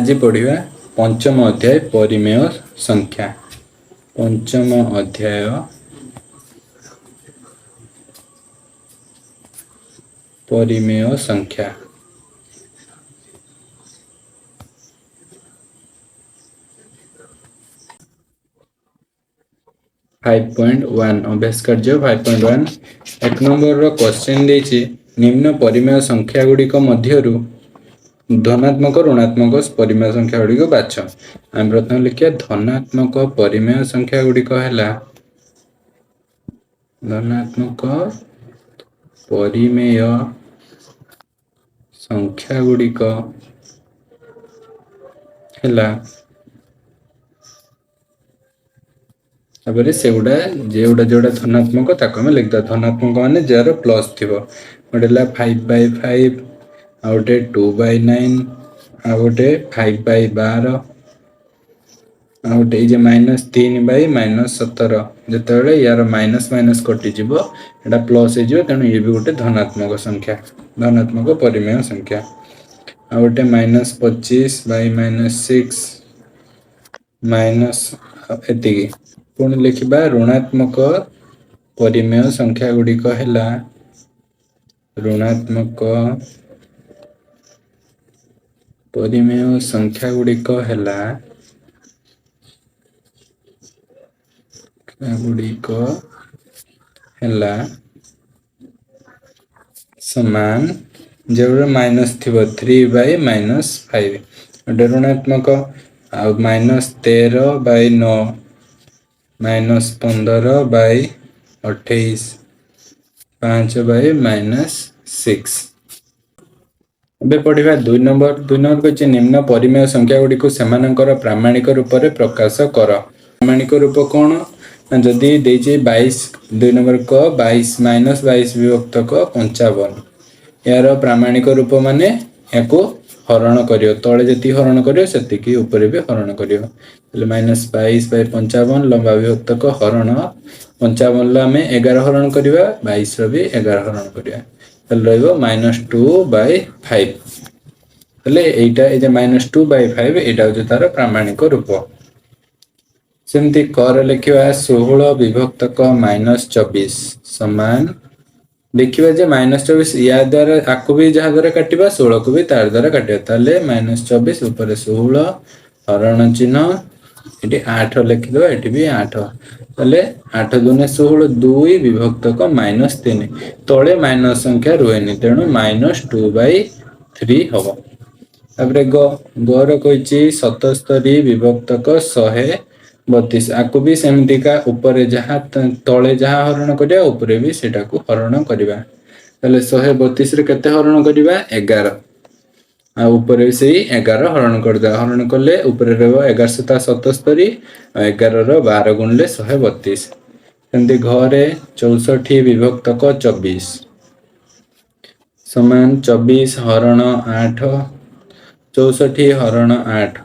आज पढ़िया पंचम अध्याय परिमेय संख्या। पंचम अध्याय परिमेय संख्या। फाइव पॉइंट वन अभ्यास कार्य 5.1 एक नंबर क्वेश्चन देछि निम्न परिमेय संख्या गुड़िक मध्यरु धनात्मक ऋणात्मक परिमेय संख्या गुड़िक बाछ। आम प्रथम लिखिया धनात्मक परिमेय संख्या गुड़िक हैला धनात्मक परिमेय संख्या गुड़िक हैला से गुड़ा जोड़ा धनात्मक ताको आम लिखदा। धनात्मक माने जार प्लस थिबो गोटे 5/5 आ गोटे 2/9 आ गोटे 5/12 आ गोटे ये -3/-17 जिते यार माइनस माइनस कटि जीवो एटा प्लस हो तेणु ये भी गोटे धनात्मक संख्या धनात्मक परिमेय संख्या। आ गोटे -25/-6 माइनस एतिकी पुणी लिखिबा ऋणात्मक परिमेय संख्या गुड़िक हैला ऋणात्मक परिमेय संख्या गुड़िक हैला समान जो माइनस थी 3/-5 गोटे ऋणात्मक आ -13/9 -15/28 5/-6। ଏବେ पढ़िबा 2 नंबर कहछि निम्न परिमेय संख्या गुडी को सेमानकर प्रामाणिक रूप रे प्रकाश कर। प्रामाणिक रूप कोन जदि देछि 22 2 नंबर को 22 -22 विभक्त को 55 यार प्रामाणिक रूप माने याको हरण करियो तळे जति हरण करियो सेति ऊपर भी हरण करियो -22/55 लंबा विभक्त को हरण 55 ला में 11 हरण करिवा 22 रो भी 11 हरण करिवा रहइबो -2/5 तले एटा ए जे -2/5 एटा हो तार प्रामाणिक रूप। सेमती कर लिखिवा 16 विभक्त को -24 समान देखिबा जे -24 या द्वारा आकु भी जहा द्वारा काटिबा 16 को भी तार द्वारा काटिबा ताले -24 ऊपर 16 हरण चिन्ह एटी 8 लिखि दो एटी भी 8 ताले 8 दुने 16 2 विभक्त को -3 तळे माइनस संख्या रुएनी तेणु -2/3 हबो। तापरे गर कहिछि 77 विभक्त को 132 आकु भी सेमती का ऊपर जहा तळे जहा हरण करिया ऊपर भी सेटा को हरण करिवा ताले 132 रे केते हरण करिवा 11 आ ऊपर से 11 हरण कर दे हरण करले ऊपर रहबो 1177 आ 11 रो 12 गुणले 132 सेमती घरे 64 विभक्त को 24 समान 24 हरण 8 64 हरण 8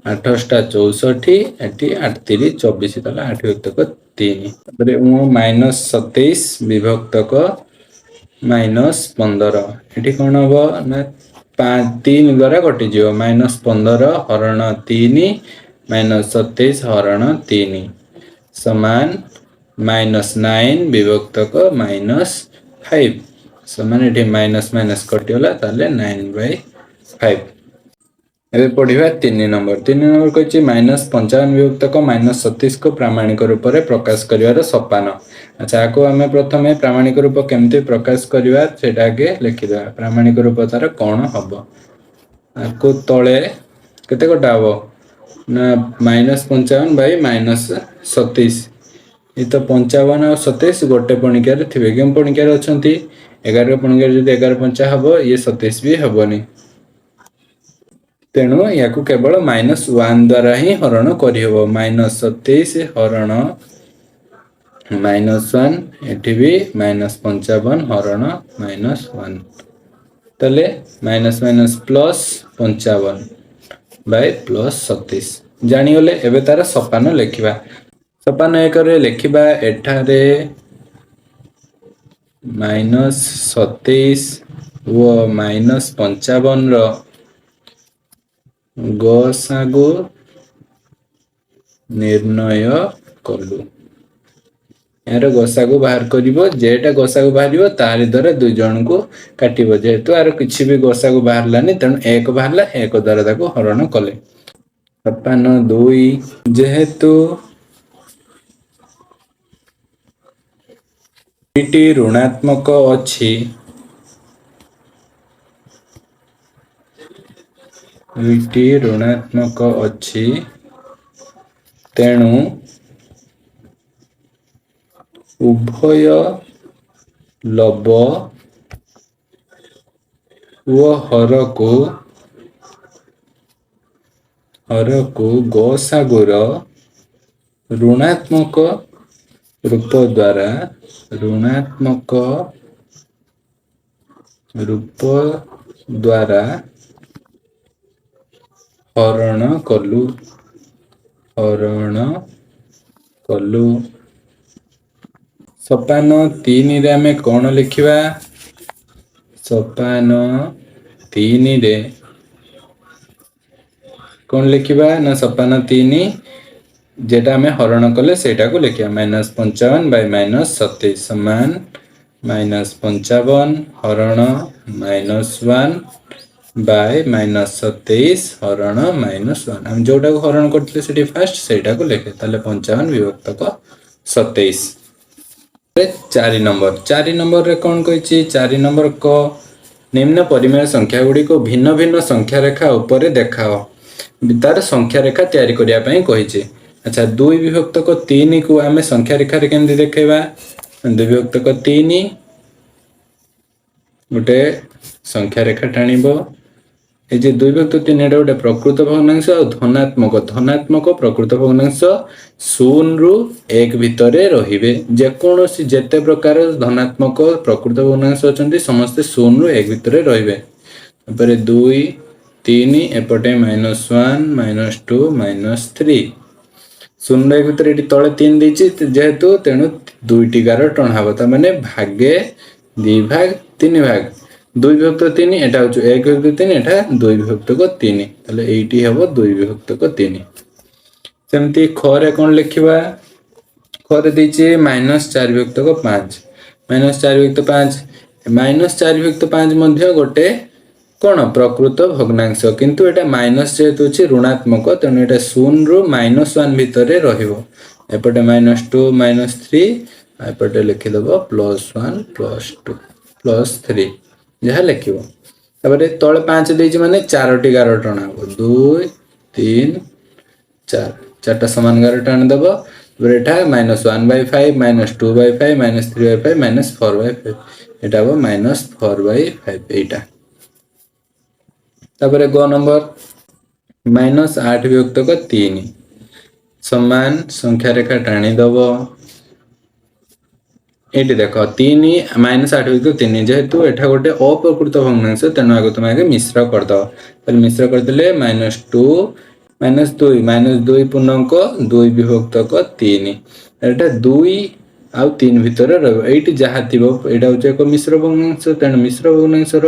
8 टा 64 एटी 8 3 24 ताले 8 विभक्त को 3 तबरे -27 विभक्त को -15 एटी कोन हबो ना 3 द्वारा कटि जिवो -15 हरण 3 -27 हरण 3 समान -9 विभक्त को -5 समान एटी माइनस माइनस कटियोला ताले 9/5। एबे पढ़िबा 3 नंबर कहछि -55 विभक्त को -37 को प्रामाणिक रूप रे प्रकाश करिवार सोपान। अच्छा को हमें प्रथमे प्रामाणिक रूप केमते प्रकाश करिवा सेटा आगे लिखिदा। प्रामाणिक रूप तार कोन हबो आको तळे केते कोटा हबो ना -55/-27 इ तो 55 और 27 गोटे पणिकार थिबे केम पणिकार अछंती 11 पणिकार जदि 11 पंचा हबो ये 27 भी हबोनी तेणु याकू केवल -1 द्वारा ही हरण करि हबो -27 हरण -1 एठी भी -55 हरण -1 तले माइनस माइनस प्लस 55/+27 जानी गले। एबे तार सोपान लिखिबा सोपान एक रे लिखिबा एठारे -27 व -55 रो ଗସାଗୁ ନିର୍ଣ୍ଣୟ କଲୁ। ଏହାର ଗସାଗୁ ବାହାର କରିବ, ଯେଟା ଗସାଗୁ ବାହାରିବ ତାରି ଦ୍ୱାରା ଦୁଇ ଜଣଙ୍କୁ କାଟିବ। ଯେହେତୁ ଆର କିଛି ବି ଗସାଗୁ ବାହାରିଲାନି ତେଣୁ 1 ବାହାରିଲା, 1 ଦ୍ୱାରା ତାକୁ ହରଣ କଲେ। 2 ଯେହେତୁ ଦୁଇଟି ଋଣାତ୍ମକ ଅଛି, ଦୁଇଟି ଋଣାତ୍ମକ ଅଛି, ତେଣୁ ଉଭୟ ଲବ ଓ ହରକୁ ଗସାଗୁର ଋଣାତ୍ମକ ରୂପ ଦ୍ୱାରା ହରଣ କଲୁ। ସୋପାନ 3ରେ ଆମେ କଣ ଲେଖିବା? ସୋପାନ 3ରେ କଣ ଲେଖିବା ନା ସୋପାନ 3 যেটা ଆମେ ହରଣ କଲେ ସେଇଟାକୁ ଲେଖିବା। -55/-27 ସମାନ -55 ହରଣ -1 ବାଇ -27 ହରଣ -1। ଆମେ ଯୋଉଟାକୁ ହରଣ କରିଥିଲେ ସେଠି ଫାଷ୍ଟ ସେଇଟାକୁ ଲେଖେ। ତାହେଲେ 55/27। 4 ନମ୍ବରରେ କଣ କହିଛି? 4 ନମ୍ବର କ ନିମ୍ନ ପରିମେୟ ସଂଖ୍ୟା ଗୁଡ଼ିକୁ ଭିନ୍ନ ଭିନ୍ନ ସଂଖ୍ୟା ରେଖା ଉପରେ ଦେଖାଅ। ତାର ସଂଖ୍ୟା ରେଖା ତିଆରି କରିବା ପାଇଁ କହିଛି। ଆଚ୍ଛା, 2/3 କୁ ଆମେ ସଂଖ୍ୟା ରେଖାରେ କେମିତି ଦେଖେଇବା? 2/3 ଗୋଟେ ସଂଖ୍ୟା ରେଖା ଟାଣିବ। এই যে 2/3 এটা ଗୋଟେ ପ୍ରକୃତ ଭଗ୍ନାଂଶ ଆଉ ଧନାତ୍ମକ ପ୍ରକୃତ ଭଗ୍ନାଂଶ 0 ରୁ 1 ଭିତରେ ରହିବେ। ଯେକୌଣସି ଯେତେ ପ୍ରକାର ଧନାତ୍ମକ ପ୍ରକୃତ ଭଗ୍ନାଂଶ ଅଛନ୍ତି ସମସ୍ତେ 0 ରୁ 1 ଭିତରେ ରହିବେ। ତାପରେ 2 3 ଏପଟେ -1 -2 -3 0 ରୁ 1 ଭିତରେ ଏଠି ତଳେ 3 ଦେଇଛି ଯେହେତୁ ତେଣୁ 2ଟି ଗାର ଟଣା ହବ। ତା ମାନେ ଭାଗେ 2 ଭାଗ 3 ଭାଗ 2/3 এটা হচ্ছে 1/3 এটা 2/3। তাহলে এইটি হব 2/3। ସେମିତି ଖରେ କଣ ଲେଖିବା? ଖରେ ଦେଇଛି -4/5 -4/5 -4/5 ମଧ୍ୟ ଗୋଟେ କଣ ପ୍ରକୃତ ଭଗ୍ନାଂଶ, କିନ୍ତୁ ଏଟା ମାଇନସ ଯେହେତୁ ଅଛି ଋଣାତ୍ମକ ତେଣୁ ଏଟା 0 ରୁ -1 ଭିତରେ ରହିବ। ଏପଟେ -2 -3 ଏପଟେ ଲେଖିଦବ +1 +2 +3 ଯାହା ଲେଖିବ। ତାପରେ ତଳେ 5 ଦେଇଛି ମାନେ 4ଟି ଗାର ଟଣା ହବ। 2 3 4 ଚାରିଟା ସମାନ ଗାର ଟାଣିଦବ। ତାପରେ ଏଟା -1/5 -2/5 -3/5 -4/5 এটা হବ -4/5 এইটা। তারপরে গ নম্বর -8/3 সমান সংখ্যা রেখা টানি দব। ଏଇଠି ଦେଖ 3 -8/3 ଯେହେତୁ ଏଠା ଗୋଟେ ଅପ୍ରକୃତ ଭଗ୍ନାଂଶ ତେଣୁ ଆଗ ତମେ ଆଗେ ମିଶ୍ର କରିଦବ। ତାହେଲେ ମିଶ୍ର କରିଦେଲେ -2 -2 ପୂର୍ଣ୍ଣାଙ୍କ 2/3 ଏଟା 2 ଆଉ 3 ଭିତରେ ରହିବ। ଏଇଠି ଯାହା ଥିବ ଏଇଟା ହଉଛି ଏକ ମିଶ୍ର ଭଗ୍ନାଂଶ ତେଣୁ ମିଶ୍ର ଭଗ୍ନାଂଶର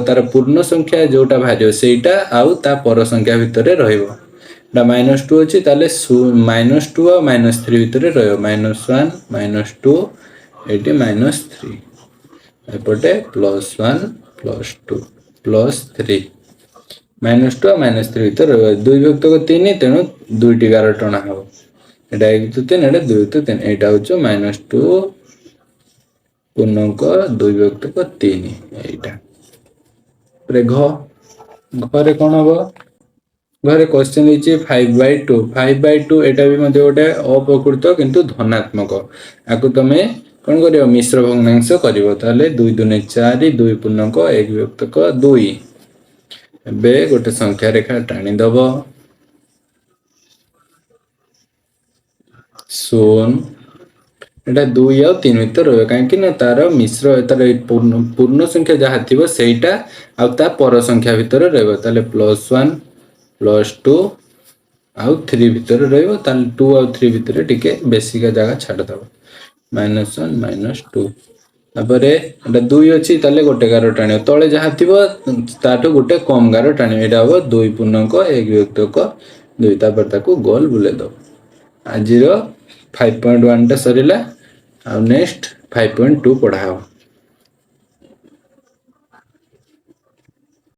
ତାର ପୂର୍ଣ୍ଣ ସଂଖ୍ୟା ଯୋଉଟା ବାହାରିବ ସେଇଟା ଆଉ ତା ପର ସଂଖ୍ୟା ଭିତରେ ରହିବ। ଏଟା -2 ଅଛି ତାହେଲେ -2 ଆଉ -3 ଭିତରେ ରହିବ। -1 -2 ଏଠି -3 ଏପଟେ +1 +2 +3 -2 ଆଉ -3 ଭିତରେ ରହିବ। 2/3 ତେଣୁ 2ଟି ଗାର ଟଣା ହବ। এটা 1/3 এটা 2/3 এইটা হচ্ছে -2 ପୂର୍ଣ୍ଣାଙ୍କ 2/3 এইটা। ଘରେ କଣ ହବ? ଘରେ କ୍ୱେଶ୍ଚନ ଦେଇଛି 5/2 5/2 ଏଟା ବି ମଧ୍ୟ ଗୋଟେ ଅପ୍ରକୃତ କିନ୍ତୁ ଧନାତ୍ମକ। ଆକୁ ତମେ କଣ କରିବ? ମିଶ୍ର ଭଗ୍ନାଂଶ କରିବ। ତାହେଲେ 2 2 4 2 ପୂର୍ଣ୍ଣାଙ୍କ 1/2। ଏବେ ଗୋଟେ ସଂଖ୍ୟା ରେଖା ଟାଣିଦବ। 0 এটা 2 ଆଉ 3 ଭିତରେ ରହିବ କାହିଁକି ନା ତାର ମିଶ୍ର ତାର ପୂର୍ଣ୍ଣ ସଂଖ୍ୟା ଯାହା ଥିବ ସେଇଟା ଆଉ ତା ପର ସଂଖ୍ୟା ଭିତରେ ରହିବ। ତାହେଲେ +1 +2 ଆଉ 3 ଭିତରେ ରହିବ। ତାହେଲେ 2 ଆଉ 3 ଭିତରେ ଟିକେ ବେଶିକା ଜାଗା ଛାଡିଦବ। -1 -2 तापर एटा 2 अछि ताले गोटे गार टाणियो तळे जहा थिबो ताठो गोटे कम गार टाणियो एटा हो 2 पूर्णांक 1 विभक्तक 2 तापर ताको गोल बुले दो आजिरो 5.1 टा सरीला आ नेक्स्ट 5.2 पढा हो।